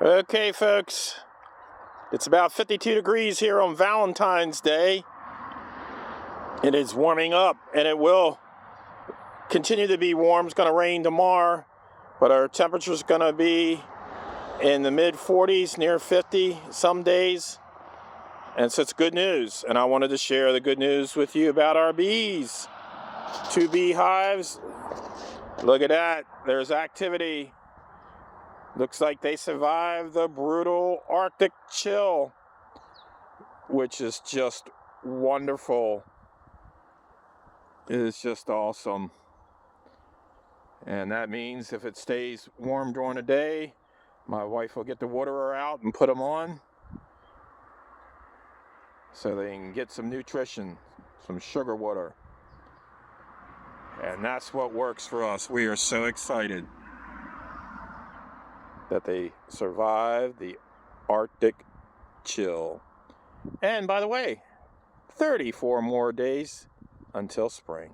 Okay, folks, it's about 52 degrees here on Valentine's Day. It is warming up, and it will continue to be warm. It's going to rain tomorrow, but our temperature is going to be in the mid-40s, near 50 some days. And so it's good news, and I wanted to share the good news with you about our bees. 2 beehives. Look at that. There's activity. Looks like they survived the brutal Arctic chill, which is just wonderful. It is just awesome. And that means if it stays warm during the day, my wife will get the waterer out and put them on so they can get some nutrition, some sugar water. And that's what works for us. We are so excited that they survived the Arctic chill. And by the way, 34 more days until spring.